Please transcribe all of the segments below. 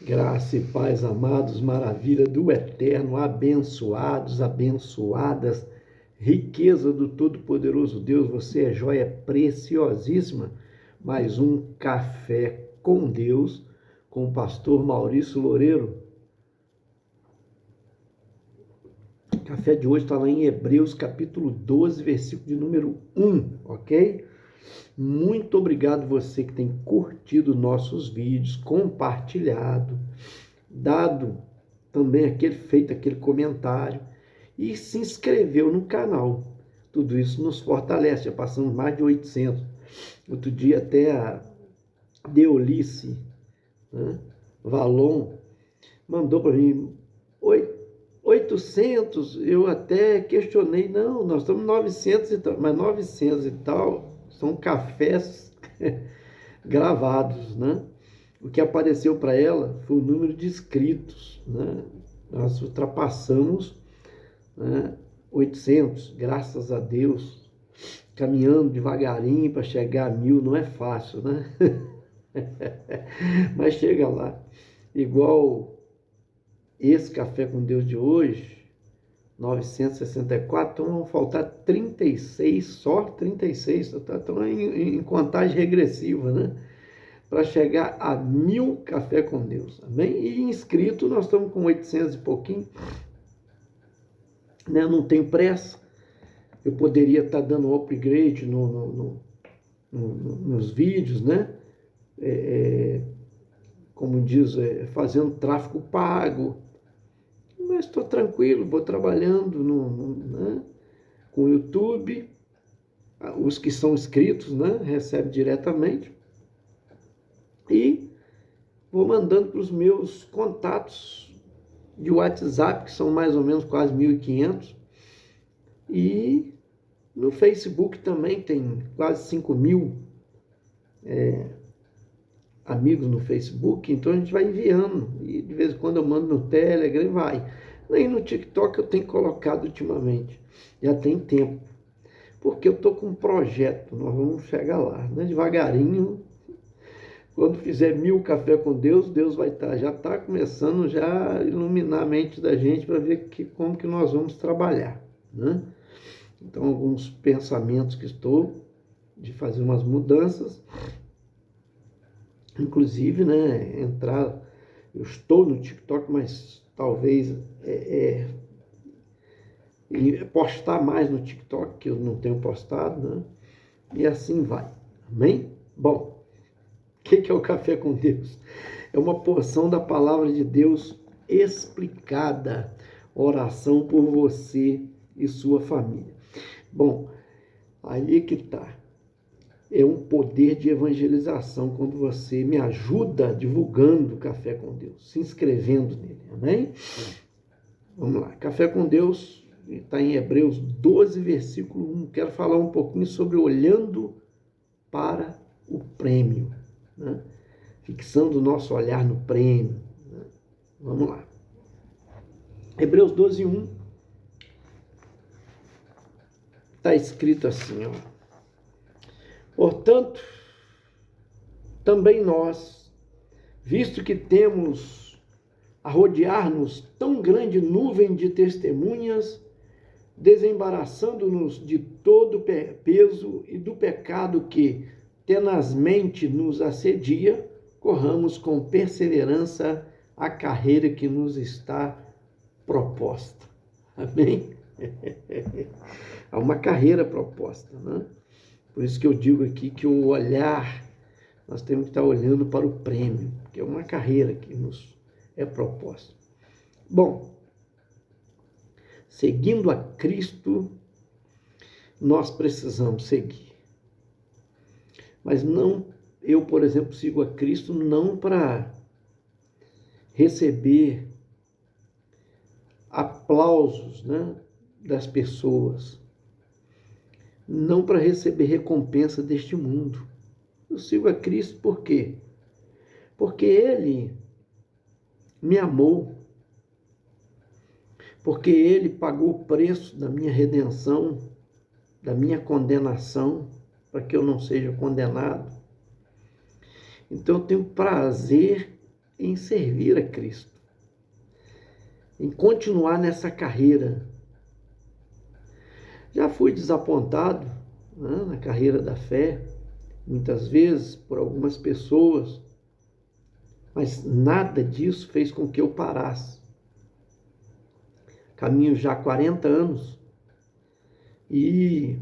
Graça e paz, amados, maravilha do Eterno, abençoados, abençoadas, riqueza do Todo-Poderoso Deus, você é joia preciosíssima. Mais um Café com Deus, com o pastor Maurício Loureiro. O café de hoje está lá em Hebreus, capítulo 12, versículo de número 1, ok? Muito obrigado você que tem curtido nossos vídeos, compartilhado, dado também feito aquele comentário e se inscreveu no canal. Tudo isso nos fortalece, já passamos mais de 800. Outro dia até a Deolice, né, Valon, mandou para mim 800, eu até questionei, não, nós estamos 900 e tal, mas 900 e tal são cafés gravados, né? O que apareceu para ela foi o número de inscritos, né? Nós ultrapassamos, né, 800, graças a Deus, caminhando devagarinho para chegar a 1000, não é fácil, né? Mas chega lá, igual esse Café com Deus de hoje, 964, então vão faltar 36, só 36, estão em contagem regressiva, né? Para chegar a 1000 Café com Deus, amém? E inscrito nós estamos com 800 e pouquinho, né? Não tenho pressa, eu poderia estar dando upgrade nos vídeos, né? Como diz, fazendo tráfego pago, mas estou tranquilo, vou trabalhando né, com o YouTube, os que são inscritos, né, recebem diretamente, e vou mandando para os meus contatos de WhatsApp, que são mais ou menos quase 1.500, e no Facebook também tem quase 5.000 amigos no Facebook, então a gente vai enviando, e de vez em quando eu mando no Telegram e vai. Nem no TikTok eu tenho colocado ultimamente, já tem tempo, porque eu estou com um projeto, nós vamos chegar lá, né? Devagarinho, quando fizer 1000 Café com Deus, Deus vai estar, já está começando já a iluminar a mente da gente para ver como que nós vamos trabalhar, né? Então, alguns pensamentos que estou de fazer umas mudanças, inclusive, né, eu estou no TikTok, mas talvez postar mais no TikTok, que eu não tenho postado, né? E assim vai, amém? Bom, o que é o Café com Deus? É uma porção da palavra de Deus explicada, oração por você e sua família. Bom, aí que está. É um poder de evangelização quando você me ajuda divulgando o Café com Deus, se inscrevendo nele, amém? Vamos lá, Café com Deus está em Hebreus 12, versículo 1. Quero falar um pouquinho sobre olhando para o prêmio, né? Fixando o nosso olhar no prêmio, né? Vamos lá. Hebreus 12, 1. Está escrito assim, ó. Portanto, também nós, visto que temos a rodear-nos tão grande nuvem de testemunhas, desembaraçando-nos de todo peso e do pecado que tenazmente nos assedia, corramos com perseverança a carreira que nos está proposta. Amém? Há uma carreira proposta, né? Por isso que eu digo aqui que o olhar, nós temos que estar olhando para o prêmio, que é uma carreira que nos é proposta. Bom, seguindo a Cristo, nós precisamos seguir. Mas não, eu, por exemplo, sigo a Cristo não para receber aplausos, né, das pessoas, não para receber recompensa deste mundo. Eu sigo a Cristo por quê? Porque Ele me amou, porque Ele pagou o preço da minha redenção, da minha condenação, para que eu não seja condenado. Então eu tenho prazer em servir a Cristo, em continuar nessa carreira. Já fui desapontado, né, na carreira da fé, muitas vezes por algumas pessoas, mas nada disso fez com que eu parasse. Caminho já há 40 anos e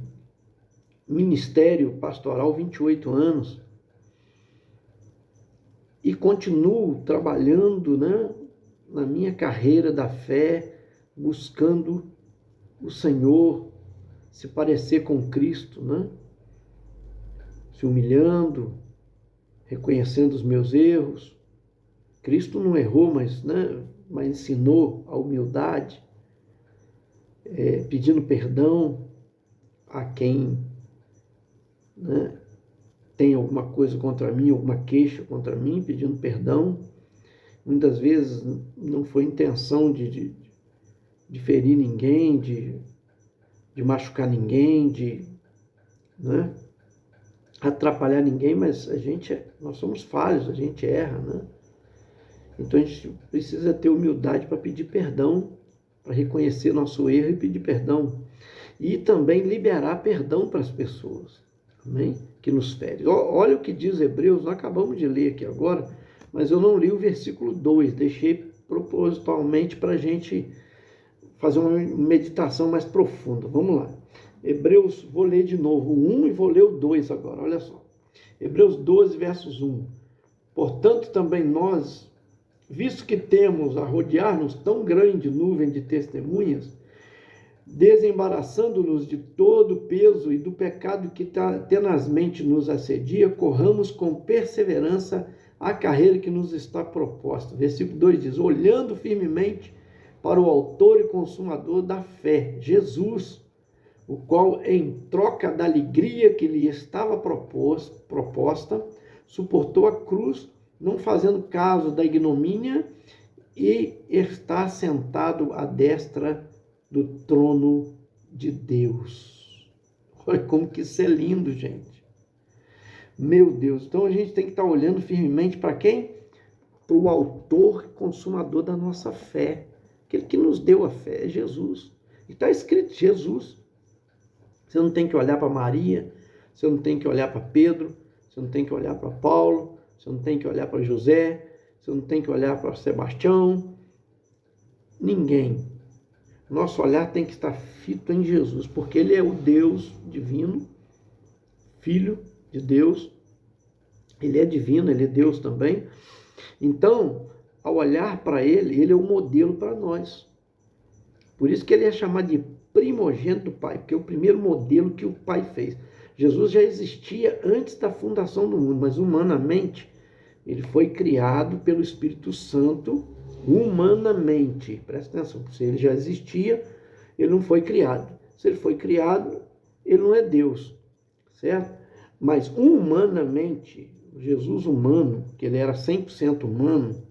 ministério pastoral 28 anos e continuo trabalhando, né, na minha carreira da fé, buscando o Senhor, se parecer com Cristo, né? Se humilhando, reconhecendo os meus erros. Cristo não errou, mas ensinou a humildade, pedindo perdão a quem, né, tem alguma coisa contra mim, alguma queixa contra mim, pedindo perdão. Muitas vezes não foi intenção de ferir ninguém, de machucar ninguém, né, atrapalhar ninguém, mas nós somos falhos, a gente erra, né? Então a gente precisa ter humildade para pedir perdão, para reconhecer nosso erro e pedir perdão. E também liberar perdão para as pessoas, amém? Que nos ferem. Olha o que diz Hebreus, nós acabamos de ler aqui agora, mas eu não li o versículo 2, deixei propositalmente para a gente fazer uma meditação mais profunda. Vamos lá. Hebreus, vou ler de novo o 1 e vou ler o 2 agora, olha só. Hebreus 12, versos 1. Portanto, também nós, visto que temos a rodear-nos tão grande nuvem de testemunhas, desembaraçando-nos de todo o peso e do pecado que tenazmente nos assedia, corramos com perseverança a carreira que nos está proposta. Versículo 2 diz, olhando firmemente para o autor e consumador da fé, Jesus, o qual, em troca da alegria que lhe estava proposta, suportou a cruz, não fazendo caso da ignomínia, e está sentado à destra do trono de Deus. Olha como que isso é lindo, gente. Meu Deus, então a gente tem que estar olhando firmemente para quem? Para o autor e consumador da nossa fé. Aquele que nos deu a fé é Jesus. E está escrito Jesus. Você não tem que olhar para Maria, você não tem que olhar para Pedro, você não tem que olhar para Paulo, você não tem que olhar para José, você não tem que olhar para Sebastião. Ninguém. Nosso olhar tem que estar fito em Jesus, porque Ele é o Deus divino, Filho de Deus. Ele é divino, Ele é Deus também. Então, ao olhar para Ele, Ele é o modelo para nós. Por isso que Ele é chamado de primogênito do Pai, porque é o primeiro modelo que o Pai fez. Jesus já existia antes da fundação do mundo, mas humanamente Ele foi criado pelo Espírito Santo, humanamente. Presta atenção, se Ele já existia, Ele não foi criado. Se Ele foi criado, Ele não é Deus, certo? Mas humanamente, Jesus humano, que Ele era 100% humano,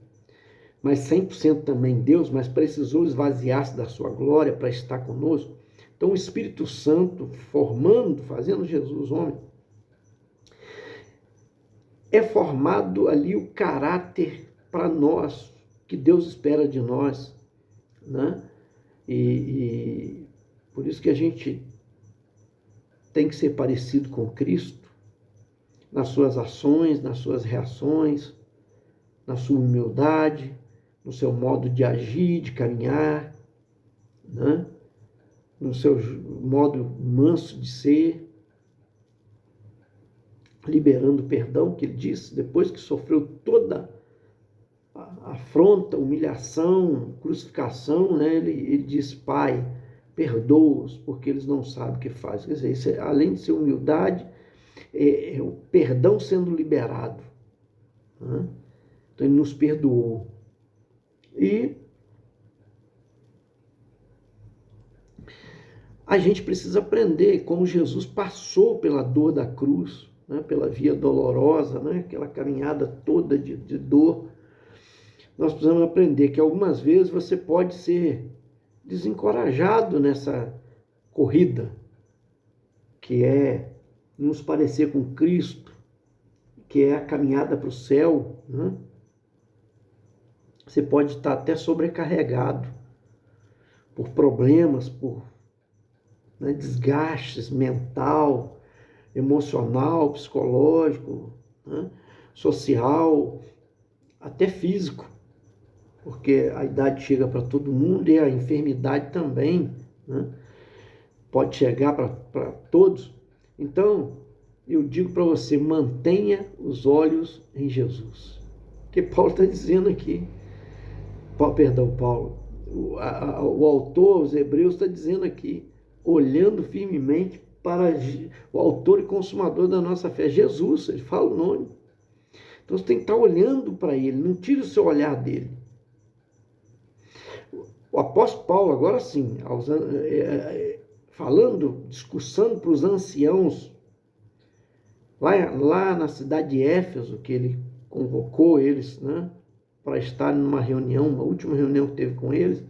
mas 100% também Deus, mas precisou esvaziar-se da sua glória para estar conosco. Então o Espírito Santo fazendo Jesus homem, é formado ali o caráter para nós, que Deus espera de nós, né? E por isso que a gente tem que ser parecido com Cristo, nas suas ações, nas suas reações, na sua humildade, no seu modo de agir, de caminhar, né? No seu modo manso de ser, liberando perdão, que ele disse, depois que sofreu toda a afronta, humilhação, crucificação, né? Ele disse, Pai, perdoa-os, porque eles não sabem o que fazem. Quer dizer, isso, além de ser humildade, é o perdão sendo liberado, né? Então ele nos perdoou. E a gente precisa aprender como Jesus passou pela dor da cruz, né? Pela via dolorosa, né? Aquela caminhada toda de dor. Nós precisamos aprender que algumas vezes você pode ser desencorajado nessa corrida, que é nos parecer com Cristo, que é a caminhada para o céu, né? Você pode estar até sobrecarregado por problemas, por desgastes mental, emocional, psicológico, social, até físico, porque a idade chega para todo mundo e a enfermidade também, pode chegar para todos. Então, eu digo para você, mantenha os olhos em Jesus. O que Paulo está dizendo aqui, Paulo, o autor, os Hebreus, está dizendo aqui, olhando firmemente para o autor e consumador da nossa fé, Jesus, ele fala o nome. Então você tem que estar olhando para ele, não tire o seu olhar dele. O apóstolo Paulo, agora sim, falando, discursando para os anciãos, lá na cidade de Éfeso, que ele convocou eles, para estar numa reunião, uma última reunião que teve com eles,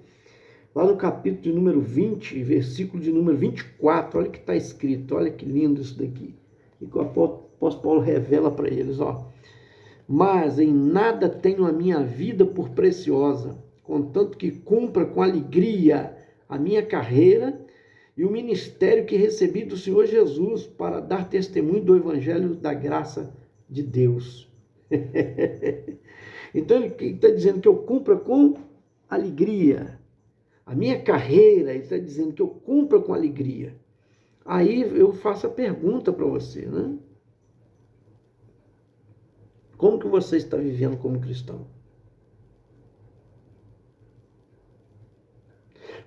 lá no capítulo de número 20, versículo de número 24, olha o que está escrito, olha que lindo isso daqui. E que o apóstolo Paulo revela para eles, mas em nada tenho a minha vida por preciosa, contanto que cumpra com alegria a minha carreira e o ministério que recebi do Senhor Jesus para dar testemunho do evangelho da graça de Deus. Então ele está dizendo que eu cumpra com alegria. A minha carreira, ele está dizendo que eu cumpra com alegria. Aí eu faço a pergunta para você, Como que você está vivendo como cristão?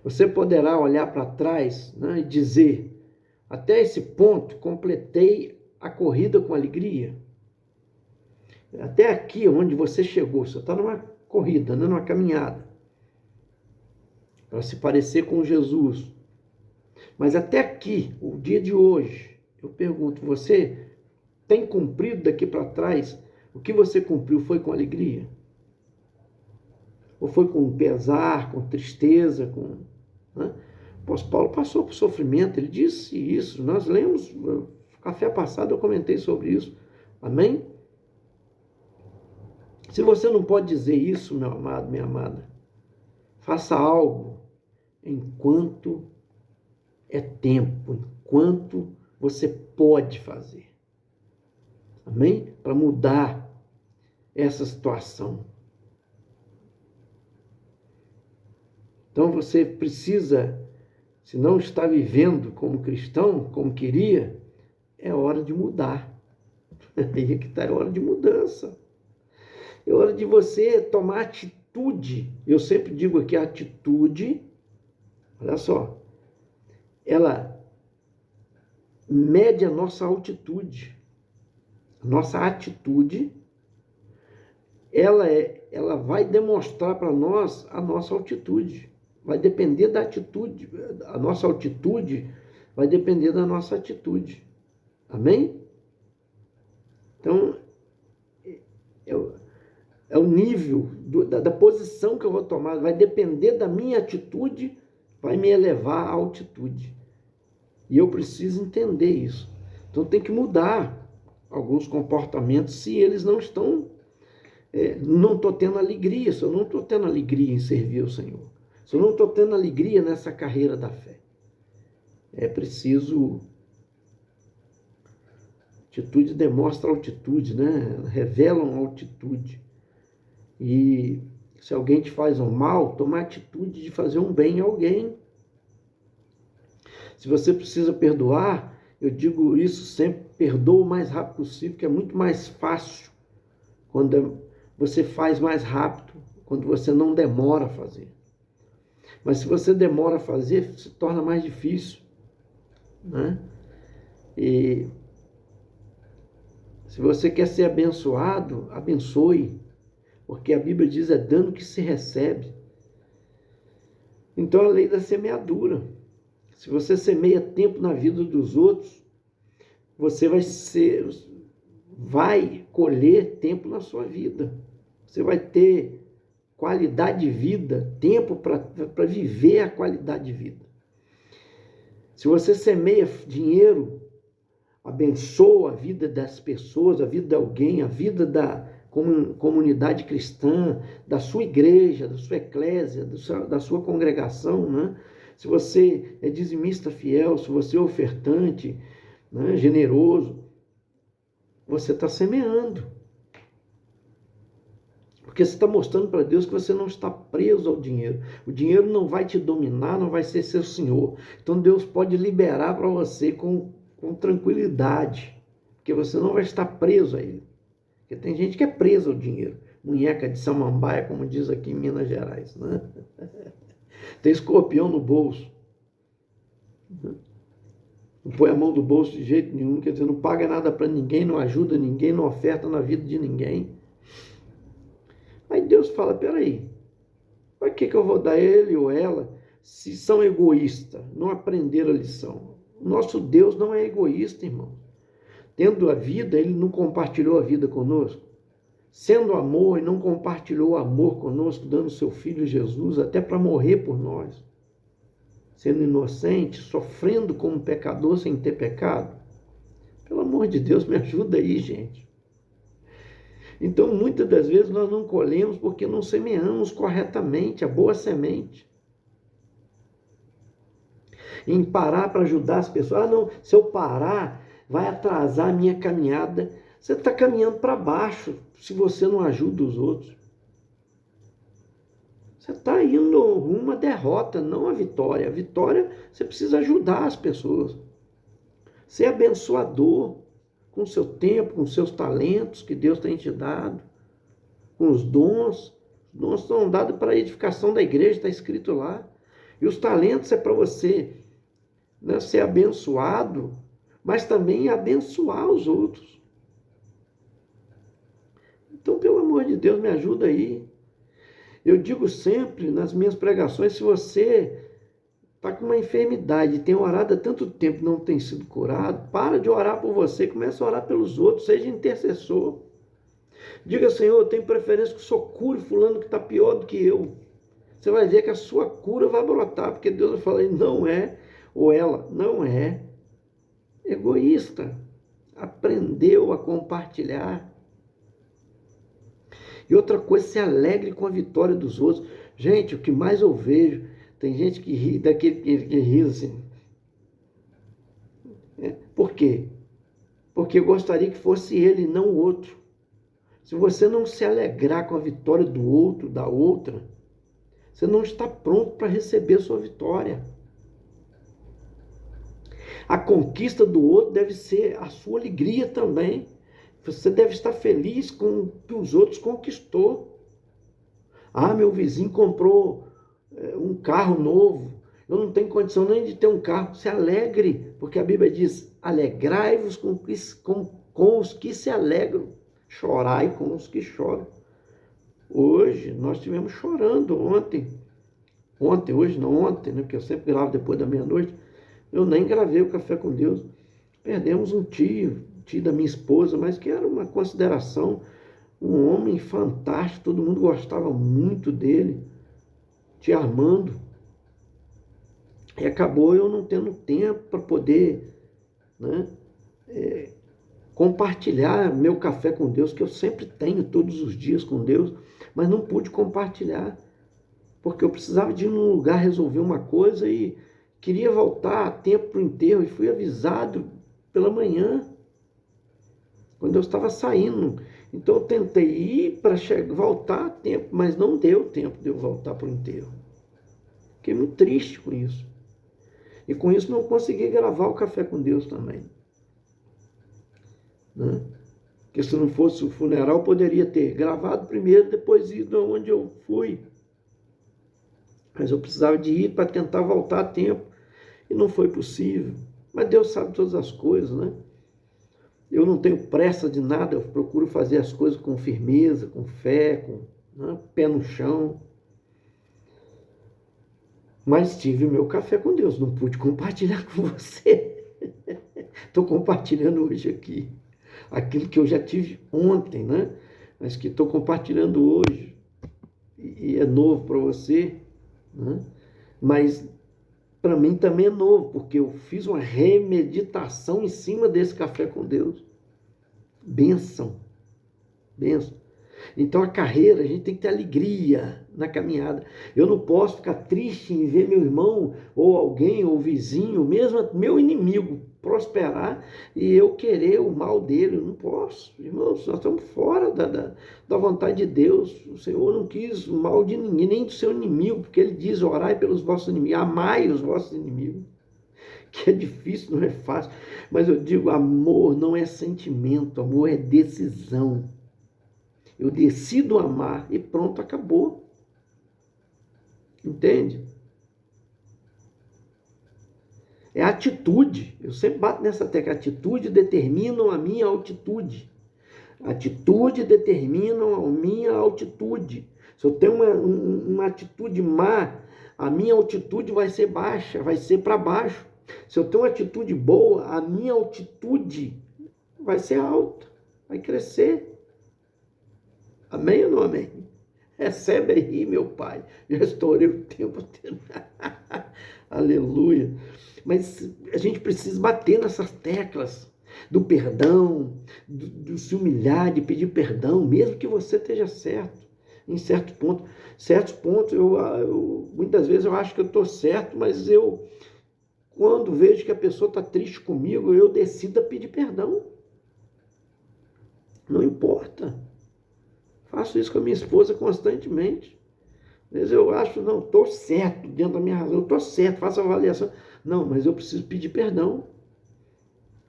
Você poderá olhar para trás, e dizer, até esse ponto, completei a corrida com alegria. Até aqui onde você chegou, você está numa corrida, numa caminhada, para se parecer com Jesus. Mas até aqui, o dia de hoje, eu pergunto, você tem cumprido daqui para trás? O que você cumpriu foi com alegria? Ou foi com pesar, com tristeza? O apóstolo Paulo passou por sofrimento, ele disse isso. Nós lemos, no café passado eu comentei sobre isso. Amém? Se você não pode dizer isso, meu amado, minha amada, faça algo enquanto é tempo, enquanto você pode fazer. Amém? Para mudar essa situação. Então você precisa, se não está vivendo como cristão, como queria, é hora de mudar. Aí é que está, é hora de mudança. É hora de você tomar atitude. Eu sempre digo aqui, a atitude, olha só, ela mede a nossa altitude. A nossa atitude, ela vai demonstrar para nós a nossa altitude. Vai depender da atitude. A nossa altitude vai depender da nossa atitude. Amém? Então, é o nível da posição que eu vou tomar. Vai depender da minha atitude, vai me elevar à altitude. E eu preciso entender isso. Então, tem que mudar alguns comportamentos se eles não estão... não estou tendo alegria. Se eu não estou tendo alegria em servir o Senhor. Se eu não estou tendo alegria nessa carreira da fé. É preciso... Atitude demonstra altitude, Revela uma altitude. E se alguém te faz um mal, toma a atitude de fazer um bem a alguém. Se você precisa perdoar, eu digo isso sempre, perdoa o mais rápido possível, que é muito mais fácil quando você faz mais rápido, quando você não demora a fazer. Mas se você demora a fazer, se torna mais difícil, E se você quer ser abençoado, abençoe, porque a Bíblia diz, é dando que se recebe. Então, a lei da semeadura. Se você semeia tempo na vida dos outros, você vai colher tempo na sua vida. Você vai ter qualidade de vida, tempo para viver a qualidade de vida. Se você semeia dinheiro, abençoa a vida das pessoas, a vida de alguém, a vida comunidade cristã, da sua igreja, da sua eclésia, da sua congregação, né? Se você é dizimista fiel, se você é ofertante, né, generoso, você está semeando. Porque você está mostrando para Deus que você não está preso ao dinheiro. O dinheiro não vai te dominar, não vai ser seu senhor. Então Deus pode liberar para você com tranquilidade, porque você não vai estar preso a ele. Porque tem gente que é presa ao dinheiro. Munheca de samambaia, como diz aqui em Minas Gerais, né? Tem escorpião no bolso. Não põe a mão do bolso de jeito nenhum, quer dizer, não paga nada para ninguém, não ajuda ninguém, não oferta na vida de ninguém. Aí Deus fala, peraí, para que eu vou dar ele ou ela se são egoístas, não aprenderam a lição? O nosso Deus não é egoísta, irmão. Tendo a vida, ele não compartilhou a vida conosco. Sendo amor, ele não compartilhou o amor conosco, dando seu Filho Jesus até para morrer por nós. Sendo inocente, sofrendo como pecador sem ter pecado. Pelo amor de Deus, me ajuda aí, gente. Então, muitas das vezes nós não colhemos porque não semeamos corretamente a boa semente. Em parar para ajudar as pessoas. Não, se eu parar, vai atrasar a minha caminhada. Você está caminhando para baixo se você não ajuda os outros. Você está indo rumo à derrota, não à vitória. A vitória, você precisa ajudar as pessoas. Ser abençoador com o seu tempo, com os seus talentos que Deus tem te dado, com os dons. Os dons são dados para a edificação da igreja, está escrito lá. E os talentos é para você, né, ser abençoado, mas também abençoar os outros. Então, pelo amor de Deus, me ajuda aí. Eu digo sempre nas minhas pregações, se você está com uma enfermidade, tem orado há tanto tempo e não tem sido curado, para de orar por você, comece a orar pelos outros, seja intercessor. Diga, Senhor, eu tenho preferência que o Senhor cure fulano que está pior do que eu. Você vai ver que a sua cura vai brotar, porque Deus vai falar, não é, ou ela não é egoísta. Aprendeu a compartilhar. E outra coisa, se alegre com a vitória dos outros. Gente, o que mais eu vejo, tem gente que ri, daquele que ri assim. Por quê? Porque eu gostaria que fosse ele e não o outro. Se você não se alegrar com a vitória do outro, da outra, você não está pronto para receber a sua vitória. A conquista do outro deve ser a sua alegria também. Você deve estar feliz com o que os outros conquistou. Ah, meu vizinho comprou um carro novo. Eu não tenho condição nem de ter um carro. Se alegre, porque a Bíblia diz, alegrai-vos com os que se alegram. Chorai com os que choram. Hoje, nós estivemos chorando ontem, hoje não ontem, né? Porque eu sempre gravo depois da meia-noite. Eu nem gravei o Café com Deus. Perdemos um tio da minha esposa, mas que era uma consideração, um homem fantástico, todo mundo gostava muito dele, tio Armando. E acabou eu não tendo tempo para poder, né, compartilhar meu café com Deus, que eu sempre tenho todos os dias com Deus, mas não pude compartilhar, porque eu precisava de ir num lugar resolver uma coisa e queria voltar a tempo para o enterro, e fui avisado pela manhã, quando eu estava saindo. Então eu tentei ir para voltar a tempo, mas não deu tempo de eu voltar para o enterro. Fiquei muito triste com isso. E com isso não consegui gravar o Café com Deus também. Né? Porque se não fosse o funeral, poderia ter gravado primeiro, depois ido onde eu fui. Mas eu precisava de ir para tentar voltar a tempo. E não foi possível. Mas Deus sabe todas as coisas, né? Eu não tenho pressa de nada, eu procuro fazer as coisas com firmeza, com fé, com pé no chão. Mas tive o meu café com Deus, não pude compartilhar com você. Estou compartilhando hoje aqui. Aquilo que eu já tive ontem, né? Mas que estou compartilhando hoje. E é novo para você, né? Mas para mim também é novo, porque eu fiz uma remeditação em cima desse café com Deus. Bênção. Bênção. Então a carreira, a gente tem que ter alegria na caminhada. Eu não posso ficar triste em ver meu irmão, ou alguém, ou vizinho, mesmo meu inimigo, prosperar e eu querer o mal dele. Eu não posso. Irmãos, nós estamos fora da vontade de Deus. O Senhor não quis o mal de ninguém, nem do seu inimigo, porque ele diz: orai pelos vossos inimigos, amai os vossos inimigos. Que é difícil, não é fácil. Mas eu digo, amor não é sentimento, amor é decisão. Eu decido amar e pronto, acabou. Entende? É atitude. Eu sempre bato nessa tecla. Atitude determina a minha altitude. Atitude determina a minha altitude. Se eu tenho uma atitude má, a minha altitude vai ser baixa, vai ser para baixo. Se eu tenho uma atitude boa, a minha altitude vai ser alta, vai crescer. Amém ou não amém? Recebe aí, meu Pai. Já estourei o tempo. Aleluia. Mas a gente precisa bater nessas teclas do perdão, do se humilhar, de pedir perdão, mesmo que você esteja certo, em certo ponto. Certos pontos, muitas vezes eu acho que eu estou certo, mas quando vejo que a pessoa está triste comigo, eu decido pedir perdão. Não importa. Faço isso com a minha esposa constantemente. Às vezes eu acho, não, estou certo dentro da minha razão, eu estou certo, faço a avaliação. Não, mas eu preciso pedir perdão.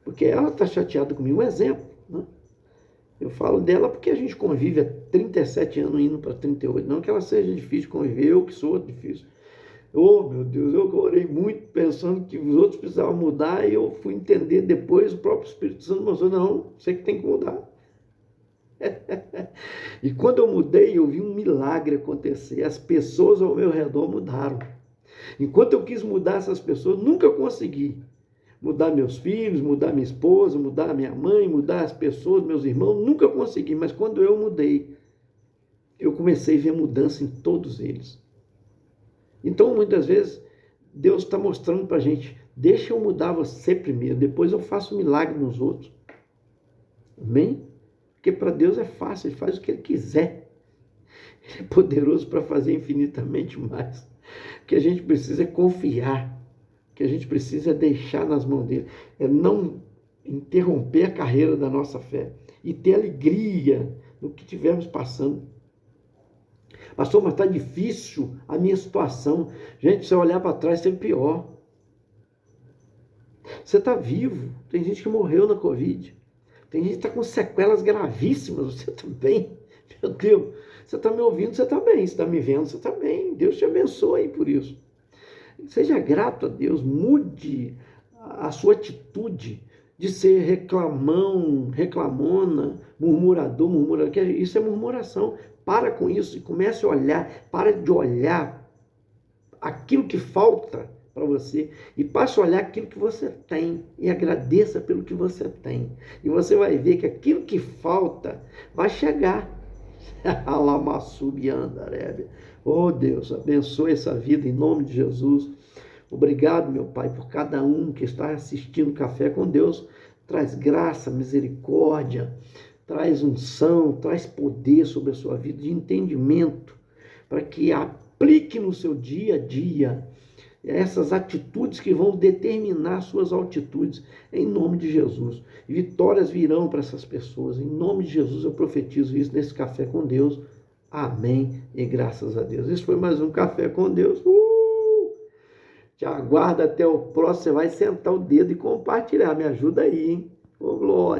Porque ela está chateada comigo. Um exemplo, né? Eu falo dela porque a gente convive há 37 anos, indo para 38. Não que ela seja difícil de conviver, eu que sou difícil. Oh, meu Deus, eu orei muito pensando que os outros precisavam mudar e eu fui entender depois, o próprio Espírito Santo mostrou, não, você que tem que mudar. E quando eu mudei, eu vi um milagre acontecer. As pessoas ao meu redor mudaram. Enquanto eu quis mudar essas pessoas, nunca consegui mudar meus filhos, mudar minha esposa, mudar minha mãe, mudar as pessoas, meus irmãos, nunca consegui. Mas quando eu mudei, eu comecei a ver mudança em todos eles. Então, muitas vezes, Deus está mostrando para a gente, deixa eu mudar você primeiro, depois eu faço milagre nos outros. Amém? Porque para Deus é fácil, Ele faz o que Ele quiser. Ele é poderoso para fazer infinitamente mais. O que a gente precisa é confiar. O que a gente precisa é deixar nas mãos dele. É não interromper a carreira da nossa fé. E ter alegria no que estivermos passando. Pastor, mas está difícil a minha situação. Gente, se eu olhar para trás, tem pior. Você está vivo. Tem gente que morreu na Covid. Tem gente que está com sequelas gravíssimas. Você está bem. Meu Deus, você está me ouvindo, você está bem. Você está me vendo, você está bem. Deus te abençoe por isso. Seja grato a Deus. Mude a sua atitude de ser reclamão, reclamona, murmurador, murmurador. Isso é murmuração. Para com isso e comece a olhar. Para de olhar aquilo que falta para você e passe a olhar aquilo que você tem e agradeça pelo que você tem. E você vai ver que aquilo que falta vai chegar. Oh Deus, abençoe essa vida em nome de Jesus. Obrigado, meu Pai, por cada um que está assistindo Café com Deus. Traz graça, misericórdia, traz unção, traz poder sobre a sua vida, de entendimento, para que aplique no seu dia a dia essas atitudes que vão determinar suas altitudes, em nome de Jesus. E vitórias virão para essas pessoas, em nome de Jesus eu profetizo isso nesse Café com Deus. Amém e graças a Deus. Isso foi mais um Café com Deus. Te aguardo até o próximo. Você vai sentar o dedo e compartilhar. Me ajuda aí, hein? Ô, glória.